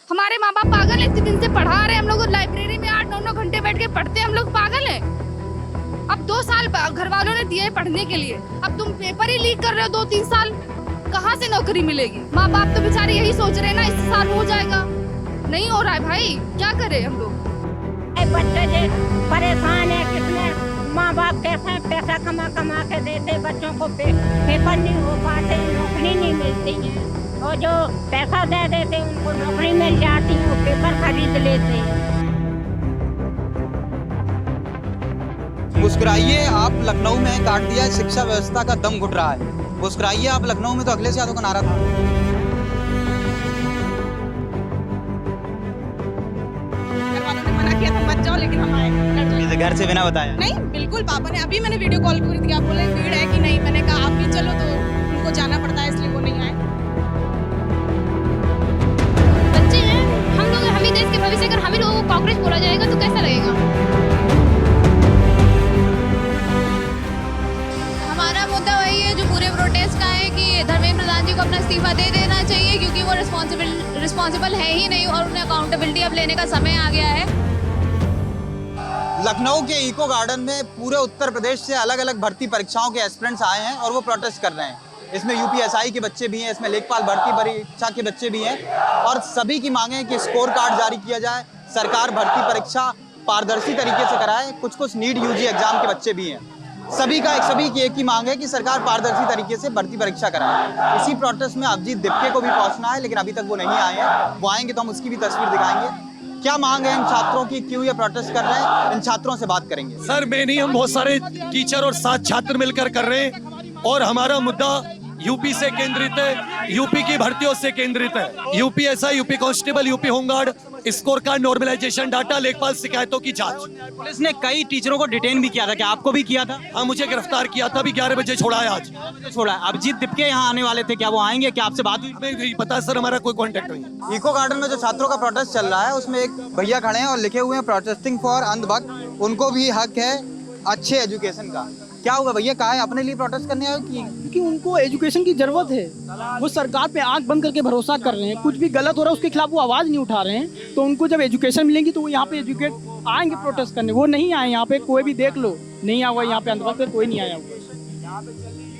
हमारे माँ बाप पागल है, इतने दिन से पढ़ा रहे हैं हम लोग, लाइब्रेरी में 8-9 घंटे बैठ के पढ़ते हैं हम लोग, पागल है। अब 2 साल घर वालों ने दिए पढ़ने के लिए, अब तुम पेपर ही लीक कर रहे हो 2-3 साल, कहाँ से नौकरी मिलेगी? माँ बाप तो बेचारे यही सोच रहे हैं ना, इस साल हो जाएगा, नहीं हो रहा है भाई, क्या करे हम लोग? बच्चे जो परेशान है, कितने माँ बाप कैसे पैसा कमा कमा के देते बच्चों को, पेपर नहीं हो पाते, नौकरी नहीं मिलती है, और जो पैसा दे देते उनको नौकरी मिल जाती है, वो पेपर खरीद लेते हैं। मुस्कुराइए, आप लखनऊ में काट दिया है, शिक्षा व्यवस्था का दम घुट रहा है। मुस्कुराइए आप, लखनऊ में तो अखिलेश यादव का नारा था। घर वालों ने मना किया था मत जाओ, लेकिन हम आए घर से बिना बताया? नहीं, बिल्कुल। पापा ने अभी मैंने वीडियो कॉल कर दिया, बोले भीड़ है कि नहीं, मैंने कहा आप भी चलो, तो उनको जाना पड़ता है इसलिए वो नहीं आए। बच्चे हैं हम लोग, हम ही देश के भविष्य, अगर हम ही लोगों को कॉकरोच बोला जाएगा तो कैसा लगेगा? हमारा मुद्दा वही है जो पूरे प्रोटेस्ट का है कि धर्मेंद्र प्रधान जी को अपना इस्तीफा दे देना चाहिए, क्योंकि वो रिस्पॉन्सिबल है ही नहीं और उन्हें अकाउंटेबिलिटी अब लेने का समय आ गया है। लखनऊ के इको गार्डन में पूरे उत्तर प्रदेश से अलग अलग भर्ती परीक्षाओं के एस्पिरेंट्स आए हैं और वो प्रोटेस्ट कर रहे हैं। इसमें यूपीएसआई के बच्चे भी हैं, इसमें लेखपाल भर्ती परीक्षा के बच्चे भी हैं और सभी की मांग है कि स्कोर कार्ड जारी किया जाए, सरकार भर्ती परीक्षा पारदर्शी तरीके से कराए। कुछ नीट यूजी एग्जाम के बच्चे भी हैं। सभी की एक ही मांग है कि सरकार पारदर्शी तरीके से भर्ती परीक्षा कराए। इसी प्रोटेस्ट में अभिजीत दिप्के को भी पहुंचना है, लेकिन अभी तक वो नहीं आए हैं। वो आएंगे तो हम उसकी भी तस्वीर दिखाएंगे। क्या मांग है इन छात्रों की, क्यों ये प्रोटेस्ट कर रहे हैं, इन छात्रों से बात करेंगे। सर मैं नहीं, हम बहुत सारे टीचर और 7 छात्र मिलकर कर रहे हैं और हमारा मुद्दा यूपी से केंद्रित है, यूपी की भर्तियों से केंद्रित है। UPSI, UP constable, UP home guard, score card normalization, data, लेखपाल शिकायतों की जांच। पुलिस ने कई टीचरों को डिटेन भी किया था, क्या आपको भी किया था? हाँ, मुझे गिरफ्तार किया था, अभी 11 बजे छोड़ा है आज। छोड़ा। अभिजीत दिप्के यहाँ आने वाले थे, क्या वो आएंगे? क्या आपसे बात हुई? नहीं पता सर, हमारा कोई कॉन्टेक्ट नहीं। इको गार्डन में जो छात्रों का प्रोटेस्ट चल रहा है उसमें एक भैया खड़े हैं और लिखे हुए हैं प्रोटेस्टिंग फॉर अंधभक्त। उनको भी हक है अच्छे एजुकेशन का। क्या होगा भैया, कहा है अपने लिए प्रोटेस्ट करने आए? क्योंकि उनको एजुकेशन की जरूरत है। वो सरकार पे आंख बंद करके भरोसा कर रहे हैं, कुछ भी गलत हो रहा है उसके खिलाफ वो आवाज नहीं उठा रहे हैं। तो उनको जब एजुकेशन मिलेंगी तो वो यहाँ पे एजुकेट आएंगे प्रोटेस्ट करने। वो नहीं आए यहाँ पे, कोई भी देख लो नहीं आया हुआ यहाँ पे, अंधभक्त पे कोई नहीं आया हुआ।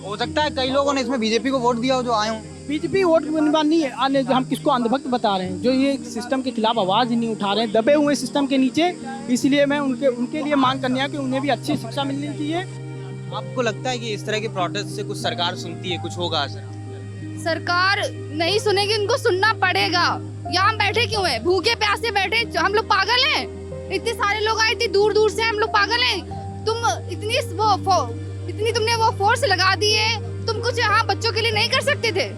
हो सकता है कई लोगों ने इसमें बीजेपी को वोट दिया हो जो आए हों। बीजेपी वोट नहीं है आने, हम किसको अंधभक्त बता रहे हैं? जो ये सिस्टम के खिलाफ आवाज ही नहीं उठा रहे हैं, दबे हुए सिस्टम के नीचे। इसलिए मैं उनके लिए मांग करने आया कि उन्हें भी अच्छी शिक्षा मिलनी चाहिए। आपको लगता है कि इस तरह के प्रोटेस्ट से कुछ सरकार सुनती है, कुछ होगा असर? सरकार नहीं सुनेगी, उनको सुनना पड़ेगा। यहाँ हम बैठे क्यों है? भूखे प्यासे बैठे, हम लोग पागल हैं? इतने सारे लोग आए, इतनी दूर दूर से, हम लोग पागल हैं? तुम इतनी तुमने वो फोर्स लगा दी है, तुम कुछ यहाँ बच्चों के लिए नहीं कर सकते थे?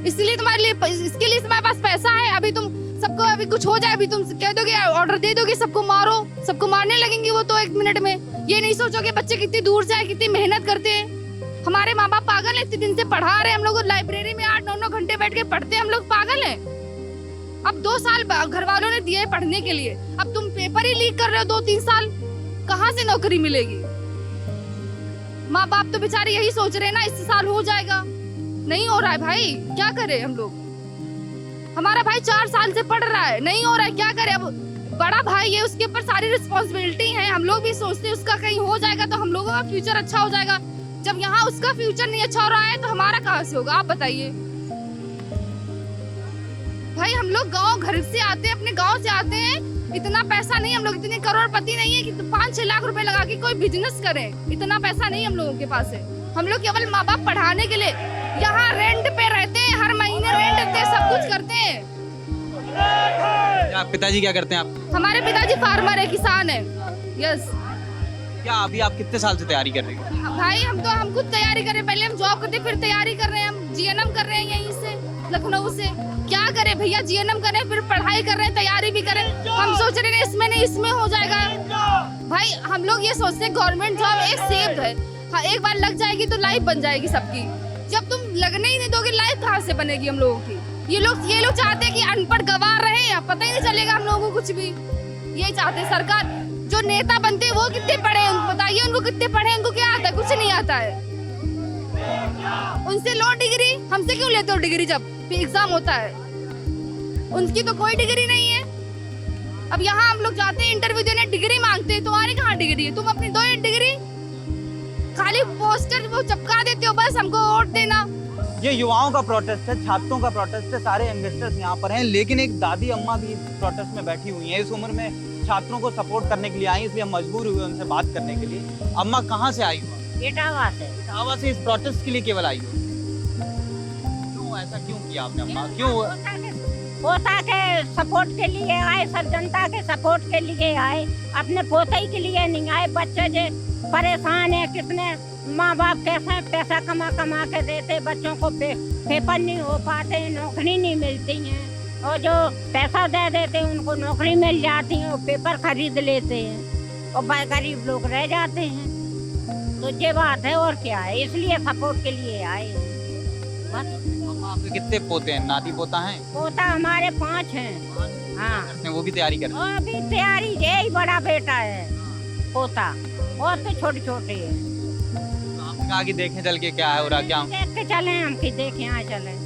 इसलिए तुम्हारे लिए, इसके लिए तुम्हारे पास पैसा है। अभी तुम सबको, अभी कुछ हो जाए, अभी तुम कह दोगे, ऑर्डर दे दोगे, सबको मारो, सबको मारने लगेंगे वो तो 1 मिनट में। ये नहीं सोचोगे बच्चे कितनी दूर से आए, कितनी मेहनत करते हैं। हमारे माँ बाप पागल है, इतने दिन से पढ़ा रहे हैं हम लोग, लाइब्रेरी में 8-9 घंटे बैठ के पढ़ते हैं हम लोग, पागल है। अब 2 साल घर वालों ने दिए पढ़ने के लिए, अब तुम पेपर ही लीक कर रहे हो 2-3 साल, कहाँ से नौकरी मिलेगी? माँ बाप तो बेचारे यही सोच रहे हैं ना, इस साल हो जाएगा, नहीं हो रहा है भाई, क्या करे हम लोग? हमारा भाई 4 साल से पढ़ रहा है, नहीं हो रहा है, क्या करे? अब बड़ा भाई है, उसके ऊपर सारी रिस्पॉन्सिबिलिटी है। हम लोग भी सोचते हैं उसका कहीं हो जाएगा तो हम लोगों का फ्यूचर अच्छा हो जाएगा। जब यहाँ उसका फ्यूचर नहीं अच्छा हो रहा है तो हमारा कहाँ से होगा, आप बताइए। भाई हम लोग गांव घर से आते हैं, अपने गांव से आते हैं, इतना पैसा नहीं, हम लोग इतने करोड़पति नहीं है कि 5-6 लाख रुपए लगा के कोई बिजनेस करे। इतना पैसा नहीं हम लोगों के पास है। हम लोग केवल माँ बाप पढ़ाने के लिए यहाँ रेंट पे रहते हैं, हर महीने रेंट देते हैं, सब कुछ करते हैं। पिताजी क्या करते हैं आप? हमारे पिताजी फार्मर है, किसान है। यस। क्या अभी आप कितने साल से तैयारी कर रहे हैं? भाई हम खुद तैयारी कर रहे हैं, पहले हम जॉब करते फिर तैयारी कर रहे हैं। हम जीएनएम कर रहे हैं यहीं से, लखनऊ से। क्या करें भैया, जीएनएम करें फिर पढ़ाई कर रहे हैं, तैयारी भी करें। हम सोच रहे हैं इसमें नहीं, इसमें हो जाएगा। भाई हम लोग ये सोचते हैं गवर्नमेंट जॉब एक सेफ है, हाँ एक बार लग जाएगी तो लाइफ बन जाएगी सबकी। जब तुम लगने ही नहीं दोगे, लाइफ कहाँ से बनेगी हम लोगों की? ये लोग चाहते हैं कि अनपढ़ गवार रहे, या पता ही नहीं चलेगा हम लोगों को कुछ भी। ये चाहते हैं सरकार। जो नेता बनते हैं वो कितने पढ़े हैं, बताइए उनको कितने पढ़े, उनको क्या आता है? कुछ नहीं आता है। उनसे लो डिग्री, हमसे क्यों लेते हो डिग्री जब एग्जाम होता है? उनकी तो कोई डिग्री नहीं है। अब यहाँ हम लोग जाते हैं इंटरव्यू देने, डिग्री मांगते हैं, तुम्हारी कहाँ डिग्री है? तुम अपनी दो डिग्री, खाली पोस्टर वो चिपका देते हो, बस हमको वोट देना। ये युवाओं का प्रोटेस्ट है, छात्रों का प्रोटेस्ट है, सारे यंगस्टर्स यहाँ पर हैं, लेकिन एक दादी अम्मा भी इस प्रोटेस्ट में बैठी हुई हैं। इस उम्र में छात्रों को सपोर्ट करने के लिए आई, इसलिए हम मजबूर हुए उनसे बात करने के लिए। अम्मा कहाँ से आई हो? इटावा से। इटावा से इस प्रोटेस्ट के लिए केवल आई हो? क्यों ऐसा क्यों किया आपने अम्मा? क्यों? पोता के सपोर्ट के लिए आए, सब जनता के सपोर्ट के लिए आए, अपने पोते के लिए नहीं आए। बच्चे जो परेशान है, कितने माँ बाप कैसे पैसा कमा कमा के देते बच्चों को, पेपर नहीं हो पाते, नौकरी नहीं मिलती है, और जो पैसा दे देते हैं उनको नौकरी मिल जाती है, वो पेपर खरीद लेते हैं और गरीब लोग रह जाते हैं। तो ये बात है, और क्या है, इसलिए सपोर्ट के लिए आए हैं बस। आपके कितने पोते हैं, नाती पोता हैं? पोता हमारे 5 हैं। हाँ, वो भी तैयारी कर रहे हैं? अभी तैयारी, यही बड़ा बेटा है पोता, और तो छोटे छोटे हैं। आपने कहा कि देखें चल के क्या है हो रहा, क्या देख के चले हम कि देखें, यहाँ चले।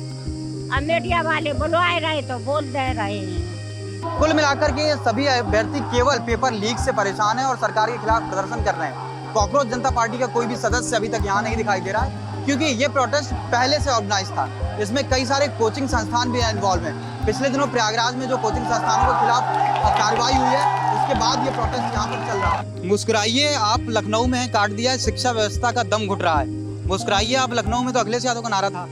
अब मीडिया वाले बुलवाए रहे तो बोल दे रहे हैं। कुल मिलाकर के ये सभी अभ्यर्थी केवल पेपर लीक से परेशान हैं और सरकार के खिलाफ प्रदर्शन कर रहे हैं। कॉकरोच जनता पार्टी का कोई भी सदस्य अभी तक यहाँ नहीं दिखाई दे रहा है, क्योंकि ये प्रोटेस्ट पहले से ऑर्गेनाइज था। इसमें कई सारे कोचिंग संस्थान भी इन्वॉल्व हैं। पिछले दिनों प्रयागराज में जो कोचिंग संस्थानों के खिलाफ कार्रवाई हुई है, उसके बाद ये प्रोटेस्ट यहाँ पर चल रहा है। मुस्कुराइए, आप लखनऊ में काट दिया शिक्षा व्यवस्था का दम घुट रहा है। मुस्कुराइए आप लखनऊ में, तो अखिलेश यादव का नारा था।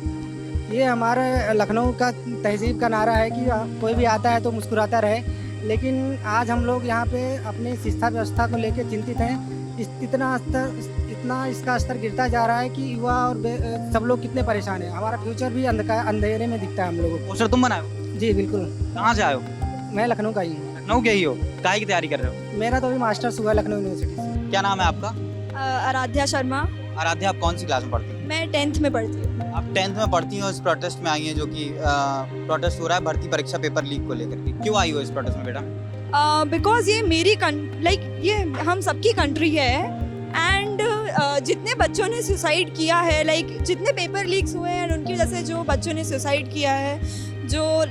ये हमारे लखनऊ का तहजीब का नारा है कि कोई भी आता है तो मुस्कुराता रहे, लेकिन आज हम लोग यहाँ पे अपनी शिक्षा व्यवस्था को लेकर चिंतित हैं। इतना इसका स्तर गिरता जा रहा है कि युवा और सब लोग कितने परेशान हैं। हमारा फ्यूचर भी अंधेरे में दिखता है हम लोगों को। पोस्टर तुम बनाए हो? जी बिल्कुल। कहाँ से आए हो? मैं लखनऊ का ही हूँ। लखनऊ के ही हो? काहे की तैयारी कर रहे हो? मेरा तो अभी मास्टर्स हुआ लखनऊ यूनिवर्सिटी से। क्या नाम है आपका? आराध्या शर्मा। आराध्या, आप कौन सी क्लास में पढ़ती हैं? मैं 10th में पढ़ती हूँ। आप 10th में पढ़ती हो, इस प्रोटेस्ट में आई हैं, जो कि प्रोटेस्ट हो रहा है भर्ती परीक्षा पेपर लीक को लेकर के। क्यों आई हो इस प्रोटेस्ट में बेटा? बिकॉज ये मेरी ये हम सबकी कंट्री है, एंड जितने बच्चों ने सुसाइड किया है, जितने पेपर लीक्स हुए हैं उनकी वजह से जो बच्चों ने सुसाइड किया है, जो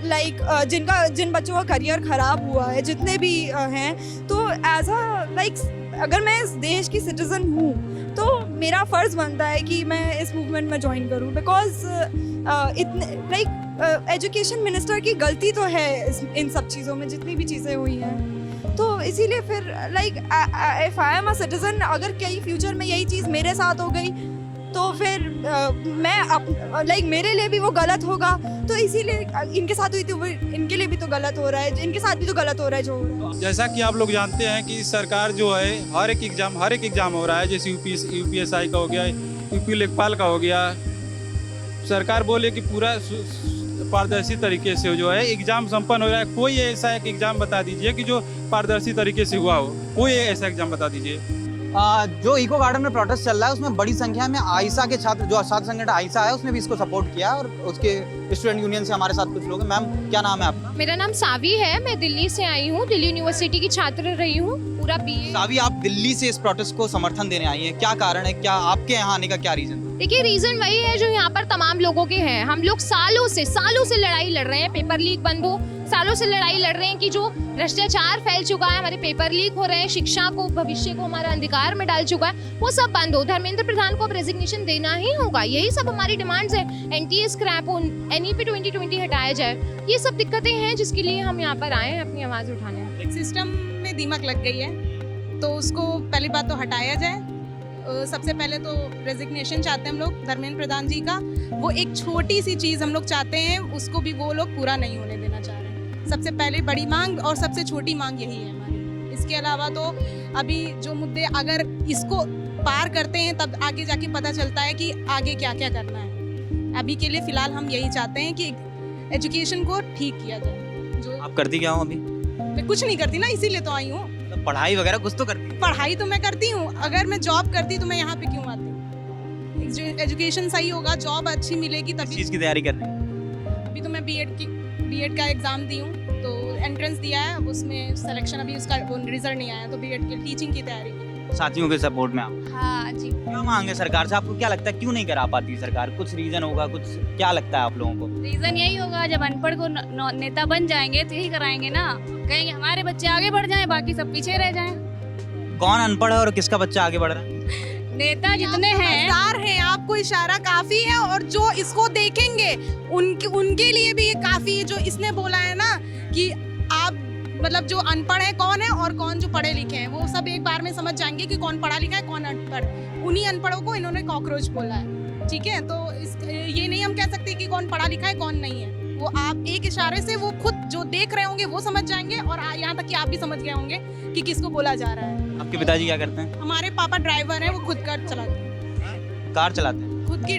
जिन बच्चों का करियर ख़राब हुआ है, जितने भी हैं, तो एज अगर मैं इस देश की सिटीज़न हूँ तो मेरा फ़र्ज़ बनता है कि मैं इस मूवमेंट में ज्वाइन करूँ। बिकॉज एजुकेशन मिनिस्टर की गलती तो है इन सब चीज़ों में, जितनी भी चीज़ें हुई हैं। तो इसीलिए फिर if I am a citizen, अगर कहीं फ्यूचर में यही चीज़ मेरे साथ हो गई तो फिर मैं मेरे लिए भी वो गलत होगा। तो इसीलिए इनके साथ हुई थी, इनके लिए भी तो गलत हो रहा है, इनके साथ भी तो गलत हो रहा है जो हो रहा है। जैसा कि आप लोग जानते हैं कि सरकार जो है हर एक एग्ज़ाम हो रहा है, जैसे यूपीएसआई का हो गया, यूपी लेखपाल का हो गया। सरकार बोले कि पूरा पारदर्शी तरीके से जो है एग्ज़ाम संपन्न हो रहा है। कोई ऐसा एक एग्ज़ाम बता दीजिए कि जो पारदर्शी तरीके से हुआ हो, कोई ऐसा एग्ज़ाम बता दीजिए। जो इको गार्डन में प्रोटेस्ट चल रहा है उसमें बड़ी संख्या में आयशा के छात्र, जो छात्र संगठन आयशा है, उसने भी इसको सपोर्ट किया, और उसके स्टूडेंट यूनियन से हमारे साथ कुछ लोग हैं। मैम, क्या नाम है आपका? मेरा नाम सावी है, मैं दिल्ली से आई हूँ, दिल्ली यूनिवर्सिटी की छात्र रही हूँ पूरा BA। सावी, आप दिल्ली से इस प्रोटेस्ट को समर्थन देने आई हैं, क्या कारण है? क्या आपके यहाँ आने का क्या रीजन? देखिए, रीजन वही है जो यहाँ पर तमाम लोगों के हैं। हम लोग सालों से लड़ाई लड़ रहे हैं, पेपर लीक बंद हो, सालों से लड़ाई लड़ रहे हैं कि जो भ्रष्टाचार फैल चुका है, हमारे पेपर लीक हो रहे हैं, शिक्षा को, भविष्य को हमारा अंधकार में डाल चुका है, वो सब बंद हो। धर्मेंद्र प्रधान को अब रेजिग्नेशन देना ही होगा, यही सब हमारी डिमांड्स है। NTA स्क्रैप हो, NEP 2020 हटाया जाए, ये सब दिक्कतें हैं जिसके लिए हम यहाँ पर आए हैं अपनी आवाज़ उठाने। सिस्टम में दीमक लग गई है, तो उसको पहली बात तो हटाया जाए। सबसे पहले तो रेजिग्नेशन चाहते हैं हम लोग धर्मेंद्र प्रधान जी का। वो एक छोटी सी चीज़ हम लोग चाहते हैं, उसको भी वो लोग पूरा नहीं होने देना चाह रहे हैं। सबसे पहले बड़ी मांग और सबसे छोटी मांग यही है हमारी। इसके अलावा तो अभी जो मुद्दे, अगर इसको पार करते हैं तब आगे जाके पता चलता है कि आगे क्या क्या करना है। अभी के लिए फ़िलहाल हम यही चाहते हैं कि एजुकेशन को ठीक किया जाए। जो आप करती क्या हो अभी? मैं कुछ नहीं करती ना, इसीलिए तो आई हूँ। पढ़ाई वगैरह कुछ तो करती? पढ़ाई तो मैं करती हूँ, अगर मैं जॉब करती तो मैं यहाँ पे क्यों आती? एजुकेशन सही होगा, जॉब अच्छी मिलेगी तभी। चीज़ की तैयारी कर रही हैं? अभी तो मैं बीएड का एग्ज़ाम दी हूँ, तो एंट्रेंस दिया है, उसमें सिलेक्शन अभी उसका रिजल्ट नहीं आया, तो बीएड की टीचिंग की तैयारी की। साथियों के सपोर्ट में आप हाँ जी। क्या मांगे सरकार से? आपको क्या लगता है क्यों नहीं करा पाती सरकार? कुछ रीजन होगा, कुछ क्या लगता है आप लोगों को? रीजन यही होगा, जब अनपढ़ को नेता बन जाएंगे तो यही कराएंगे ना, कहेंगे हमारे बच्चे आगे बढ़ जाएं, बाकी सब पीछे रह जाएं। कौन अनपढ़ है और किसका बच्चा आगे बढ़ रहा है? नेता जितने हैं समझदार हैं, आपको इशारा काफी है, और जो इसको देखेंगे उनके लिए भी ये काफी है। जो इसने बोला है ना कि आप मतलब जो अनपढ़ है कौन है और कौन जो पढ़े लिखे हैं, वो सब एक बार में समझ जाएंगे कि कौन पढ़ा लिखा है कौन अनपढ़। उन्हीं अनपढ़ों को इन्होंने कॉकरोच बोला है, ठीक है। तो ये नहीं हम कह सकते कि कौन पढ़ा लिखा है कौन नहीं है, वो आप एक इशारे से वो खुद जो देख रहे होंगे वो समझ जाएंगे, और यहाँ तक कि आप भी समझ गए होंगे कि किसको बोला जा रहा है। आपके पिताजी क्या करते हैं? हमारे पापा ड्राइवर हैं, वो खुद कार चलाते हैं, कार चलाते हैं? खुद की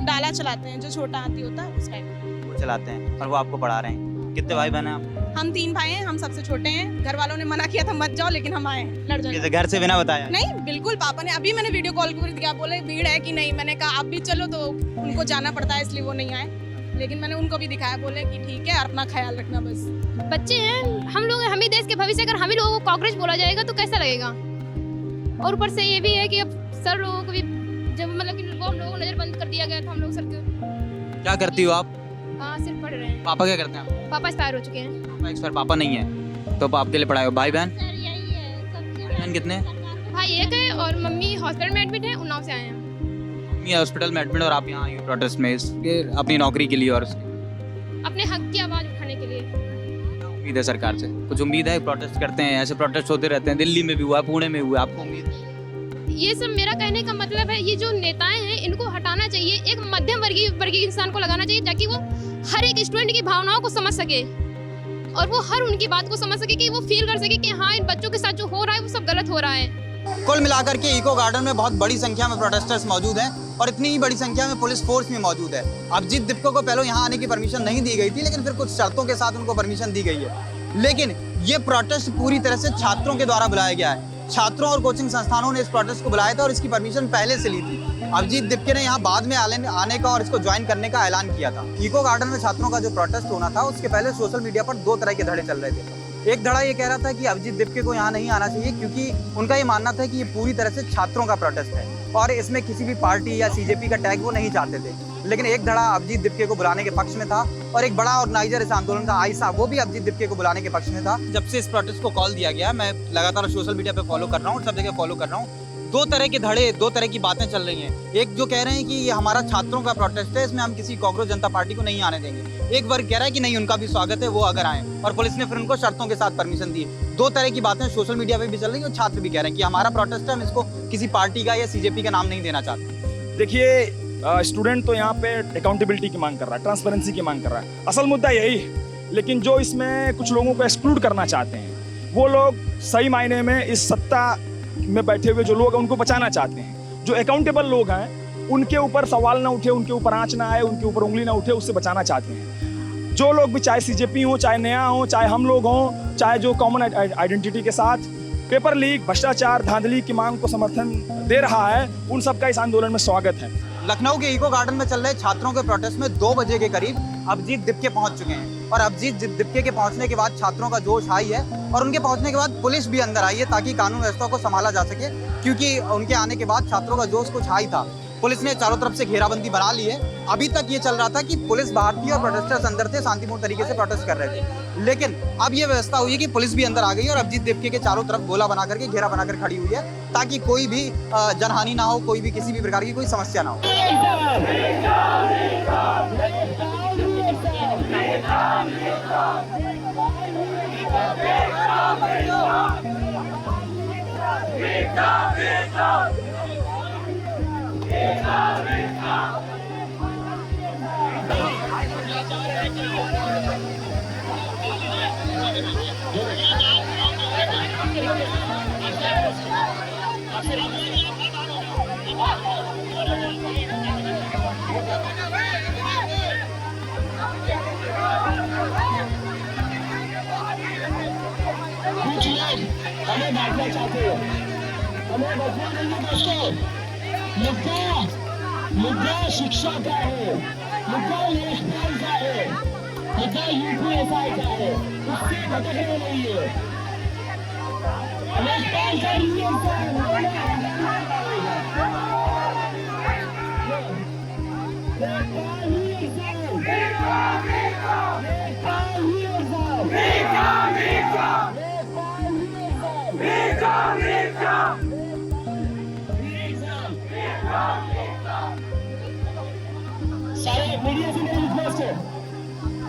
डाला चलाते हैं, जो छोटा हाथी होता है उस टाइप वो चलाते हैं और वो आपको पढ़ा रहे हैं। कितने भाई बहन हैं आप? हम 3 भाई हैं, हम सबसे छोटे हैं। घर वालों ने मना किया था मत जाओ, लेकिन हम आए, लड़ जाए। किसी घर से बिना बताया? नहीं बिल्कुल, पापा ने अभी मैंने वीडियो कॉल कर दिया, बोले भीड़ है कि नहीं, मैंने कहा आप भी चलो, तो उनको जाना पड़ता है इसलिए वो नहीं आए, लेकिन मैंने उनको भी दिखाया, बोले कि ठीक है अपना ख्याल रखना बस। बच्चे हैं हम लोग, हम ही देश के भविष्य, अगर हम ही लोगों को कॉकरोच बोला जाएगा तो कैसा लगेगा। और ऊपर से ये भी है कि अब सर लोगों को भी जब मतलब कि वो हम लोगों को नजरबंद कर दिया गया था, हम लोग सर को। क्या करती हो आप? हाँ सिर्फ पढ़ रहे हैं। पापा क्या करते हैं? पापा एक्सपायर हो चुके हैं। पापा एक्सपायर, पापा नहीं है तो आपके लिए पढ़ाए हो। भाई बहन? बहन कितने? भाई एक है और मम्मी हॉस्पिटल में एडमिट है, उन्नाव से आए हैं। मम्मी हॉस्पिटल में एडमिट और आप यहाँ आई हो प्रोटेस्ट में इसके अपनी नौकरी के लिए और अपने हक की आवाज उठाने के लिए। क्या उम्मीद है सरकार से? कुछ उम्मीद है? प्रोटेस्ट करते हैं, ऐसे प्रोटेस्ट होते रहते हैं, दिल्ली में भी हुआ, पुणे में हुआ, आपको उम्मीद है? ये सब मेरा कहने का मतलब है, ये जो नेताएं हैं इनको हटाना चाहिए, एक मध्यम वर्गीय इंसान को लगाना चाहिए, ताकि वो हर एक स्टूडेंट की भावनाओं को समझ सके और वो हर उनकी बात को समझ सके, कि वो फील कर सके कि हाँ इन बच्चों के साथ जो हो रहा है वो सब गलत हो रहा है। कुल मिलाकर के इको गार्डन में बहुत बड़ी संख्या में प्रोटेस्टर्स मौजूद हैं और इतनी ही बड़ी संख्या में पुलिस फोर्स भी मौजूद है। अभिजीत दीपको को पहले यहाँ आने की परमिशन नहीं दी गई थी, लेकिन फिर कुछ शर्तों के साथ उनको परमिशन दी गई है। लेकिन ये प्रोटेस्ट पूरी तरह से छात्रों के द्वारा बुलाया गया है। छात्रों और कोचिंग संस्थानों ने इस प्रोटेस्ट को बुलाया था और इसकी परमिशन पहले से ली थी। अभिजीत दीपके ने यहाँ बाद में आने का और इसको ज्वाइन करने का ऐलान किया था। इको गार्डन में छात्रों का जो प्रोटेस्ट होना था, उसके पहले सोशल मीडिया पर 2 तरह के धड़े चल रहे थे। एक धड़ा ये कह रहा था कि अभिजीत दीपके को यहाँ नहीं आना चाहिए, क्योंकि उनका ये मानना था कि ये पूरी तरह से छात्रों का प्रोटेस्ट है और इसमें किसी भी पार्टी या सीजेपी का टैग वो नहीं चाहते थे। लेकिन एक धड़ा अभिजीत दीपके को बुलाने के पक्ष में था और एक बड़ा ऑर्गेनाइजर इस आंदोलन का आयशा, वो भी अभिजीत दीपके को बुलाने के पक्ष में था। जब से इस प्रोटेस्ट को कॉल दिया गया, मैं लगातार सोशल मीडिया पे फॉलो कर रहा हूँ, सब जगह फॉलो कर रहा हूँ, 2 तरह के धड़े, 2 तरह की बातें चल रही हैं। एक जो कह रहे हैं कि ये हमारा छात्रों का प्रोटेस्ट है, इसमें हम किसी कॉकरोच जनता पार्टी को नहीं आने देंगे। एक वर्ग कह रहा है कि नहीं, उनका भी स्वागत है, वो अगर आए, और पुलिस ने फिर उनको शर्तों के साथ परमिशन दी। 2 तरह की बातें सोशल मीडिया पे भी चल रही है और छात्र भी कह रहे हैं कि हमारा प्रोटेस्ट है, हम इसको किसी पार्टी का या सीजेपी का नाम नहीं देना चाहते। देखिए, स्टूडेंट तो यहाँ पे अकाउंटेबिलिटी की मांग कर रहा है, ट्रांसपेरेंसी की मांग कर रहा है, असल मुद्दा यही है। लेकिन जो इसमें कुछ लोगों को एक्सक्लूड करना चाहते हैं, वो लोग सही मायने में इस सत्ता में बैठे हुए जो लोग हैं उनको बचाना चाहते हैं। जो अकाउंटेबल लोग हैं उनके ऊपर सवाल ना उठे, उनके ऊपर आंच ना आए, उनके ऊपर उंगली ना उठे, उससे बचाना चाहते हैं। जो लोग भी, चाहे सीजेपी हो, चाहे नया हो, चाहे हम लोग हों, चाहे जो कॉमन आइडेंटिटी के साथ पेपर लीक, भ्रष्टाचार, धांधली की मांग को समर्थन दे रहा है, उन सबका इस आंदोलन में स्वागत है। लखनऊ के इको गार्डन में चल रहे छात्रों के प्रोटेस्ट में 2 बजे के करीब अभिजीत दीपके पहुंच चुके हैं और अभिजीत दीपके के पहुंचने के बाद छात्रों का जोश हाई है और उनके पहुंचने के बाद पुलिस भी अंदर आई है ताकि कानून व्यवस्था को संभाला जा सके, क्योंकि उनके आने के बाद छात्रों का जोश कुछ हाई था। पुलिस ने चारों तरफ से घेराबंदी बना ली है। अभी तक ये चल रहा था कि पुलिस बाहर थी और प्रोटेस्टर्स अंदर थे, शांतिपूर्ण तरीके से प्रोटेस्ट कर रहे थे। लेकिन अब ये व्यवस्था हुई है कि पुलिस भी अंदर आ गई और अभिजीत दीपके के चारों तरफ गोला बना करके, घेरा बनाकर खड़ी हुई है, ताकि कोई भी जनहानि ना हो, कोई भी किसी भी प्रकार की कोई समस्या ना हो। हमें बांटना चाहते हो, हमें बचना नहीं है दोस्तों। मुद्दा शिक्षा का है, मुद्दा लेखपाल का है, मुद्दा यूपीएसआई का है, उससे भटकना नहीं है। सारे मीडिया से मेरी रिक्वेस्ट है,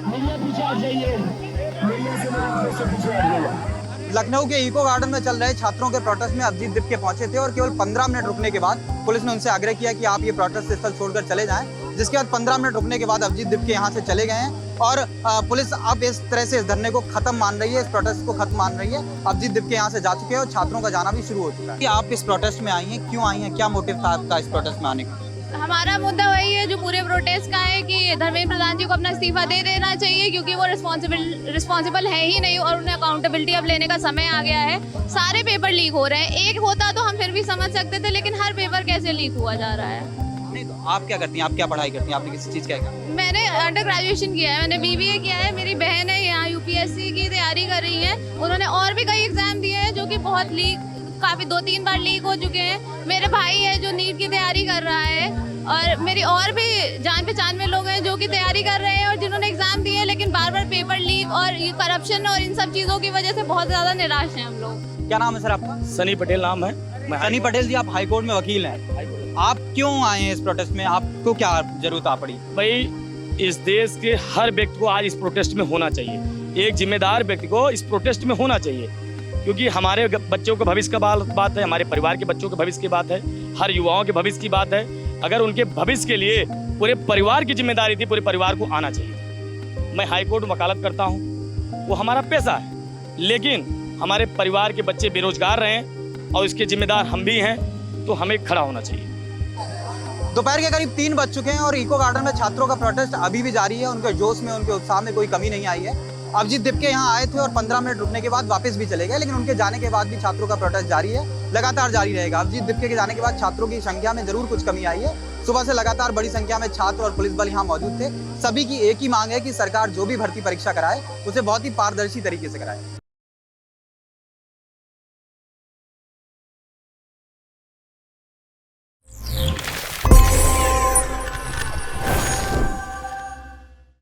मीडिया पीछे आ जाइए, मीडिया से मेरी रिक्वेस्ट है, पीछे आ जाइए। लखनऊ के इको गार्डन में चल रहे छात्रों के प्रोटेस्ट में अभिजीत दिप्के पहुंचे थे और केवल 15 मिनट रुकने के बाद पुलिस ने उनसे आग्रह किया कि आप ये प्रोटेस्ट स्थल छोड़कर चले जाएं, जिसके बाद 15 मिनट रुकने के बाद अभिजीत दिप्के यहाँ से चले गए हैं और पुलिस अब इस तरह से इस धरने को खत्म मान रही है, इस प्रोटेस्ट को खत्म मान रही है। अभिजीत दिप्के यहाँ से जा चुके हैं और छात्रों का जाना भी शुरू हो चुका है। आप इस प्रोटेस्ट में आई हैं, क्यों आई हैं, क्या मोटिव था आपका इस प्रोटेस्ट में आने का? हमारा मुद्दा वही है जो पूरे प्रोटेस्ट का है कि धर्मेंद्र प्रधान जी को अपना इस्तीफा दे देना चाहिए, क्योंकि वो रिस्पॉन्सिबल है ही नहीं और उन्हें अकाउंटेबिलिटी अब लेने का समय आ गया है। सारे पेपर लीक हो रहे हैं, एक होता तो हम फिर भी समझ सकते थे, लेकिन हर पेपर कैसे लीक हुआ जा रहा है। नहीं तो आप क्या करती हैं, आप क्या पढ़ाई करती हैं, आपने किसी चीज़ क्या? मैंने अंडर ग्रेजुएशन किया है, मैंने BBA किया है। मेरी बहन है यहाँ UPSC की तैयारी कर रही है, उन्होंने और भी कई एग्जाम दिए हैं जो कि बहुत लीक, काफ़ी 2-3 बार लीक हो चुके हैं। मेरे भाई है जो नीट की तैयारी कर रहा है और मेरी और भी जान पहचान में लोग हैं जो कि तैयारी कर रहे हैं और जिन्होंने एग्जाम दिए हैं, लेकिन बार बार पेपर लीक और ये करप्शन और इन सब चीज़ों की वजह से बहुत ज़्यादा निराश हैं हम लोग। क्या नाम है सर आपका? सनी पटेल नाम है। सनी पटेल जी, आप हाई कोर्ट में वकील हैं, आप क्यों आए हैं इस प्रोटेस्ट में, आपको क्या जरूरत आ पड़ी? भाई, इस देश के हर व्यक्ति को आज इस प्रोटेस्ट में होना चाहिए, एक जिम्मेदार व्यक्ति को इस प्रोटेस्ट में होना चाहिए, क्योंकि हमारे बच्चों के भविष्य का बात है, हमारे परिवार के बच्चों के भविष्य की बात है, हर युवाओं के भविष्य की बात है। अगर उनके भविष्य के लिए पूरे परिवार की जिम्मेदारी थी, पूरे परिवार को आना चाहिए। मैं हाई कोर्ट में वकालत करता हूँ, वो हमारा पैसा है, लेकिन हमारे परिवार के बच्चे बेरोजगार रहें और इसके जिम्मेदार हम भी हैं, तो हमें खड़ा होना चाहिए। दोपहर के करीब 3 बज चुके हैं और इको गार्डन में छात्रों का प्रोटेस्ट अभी भी जारी है। उनके जोश में, उनके उत्साह में कोई कमी नहीं आई है। अभिजीत दिप्के यहाँ आए थे और 15 मिनट रुकने के बाद वापस भी चले गए, लेकिन उनके जाने के बाद भी छात्रों का प्रोटेस्ट जारी है, लगातार जारी रहेगा। अभिजीत दिप्के के जाने के बाद छात्रों की संख्या में जरूर कुछ कमी आई है। सुबह से लगातार बड़ी संख्या में छात्र और पुलिस बल यहाँ मौजूद थे। सभी की एक ही मांग है कि सरकार जो भी भर्ती परीक्षा कराए उसे बहुत ही पारदर्शी तरीके से कराए।